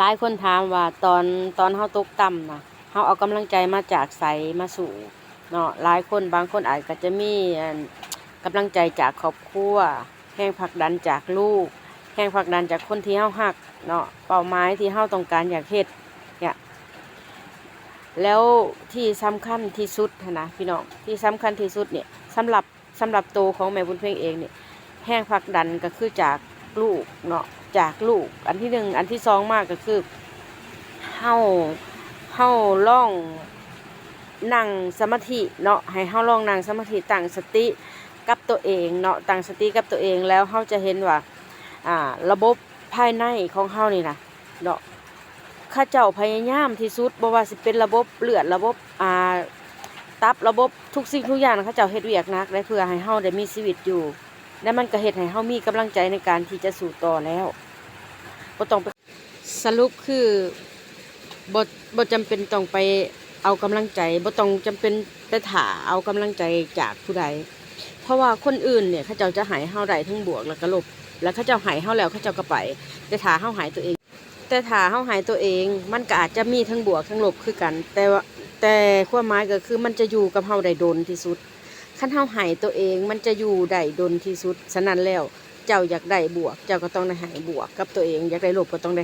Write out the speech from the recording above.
หลายคนถามว่าตอนเฮาตกต่ำนะเฮาเอากำลังใจมาจากไสมาสู่เนาะหลายคนบางคนอาจก็จะมีกำลังใจจากครอบครัวแรงผลักดันจากลูกแรงผลักดันจากคนที่เฮาฮักเนาะเป้าหมายที่เฮาต้องการอยากเฮ็ดเนี่ยแล้วที่สำคัญที่สุดนะพี่น้องที่สำคัญที่สุดเนี่ยสำหรับตัวของแม่บุญเพ็งเองเนี่ยแรงผลักดันก็คือจากลูกเนาะจากลูกอันที่หนึ่งอันที่สองมากก็คือเฮาเฮาลองนั่งสมาธิเนาะให้เฮาลองนั่งสมาธิตั้งสติกับตัวเองเนาะตั้งสติกับตัวเองแล้วเฮาจะเห็นว่าระบบภายในของเฮานี่นะเนาะข้าเจ้าพยายามที่สุดบ่ว่าสิเป็นระบบเลือดระบบตับระบบทุกสิ่งทุกอย่างข้าเจ้าเฮ็ดเวียกหนักได้เพื่อให้เฮาได้มีชีวิตอยู่และมันก็เฮ็ดให้เฮามีกำลังใจในการที่จะสู้ต่อแล้วบ่ต้องไปสรุปคือบ่จำเป็นต้องไปเอากำลังใจบ่ต้องจำเป็นไปถ่าเอากำลังใจจากผู้ใดเพราะว่าคนอื่นเนี่ยเขาเจ้าจะให้เฮาได้ทั้งบวกแล้วก็ลบแล้วเขาเจ้าให้เฮาแล้วเขาเจ้าก็ไปแต่ถ้าเฮาให้ตัวเองมันก็อาจจะมีทั้งบวกทั้งลบคือกันแต่ความหมายก็คือมันจะอยู่กับเฮาได้ดนที่สุดคันเฮาให้ตัวเองมันจะอยู่ได้ดนที่สุดฉะนั้นแล้วเจ้าอยากได้บวกเจ้าก็ต้องได้ให้บวกกับตัวเองอยากได้ลบก็ต้องได้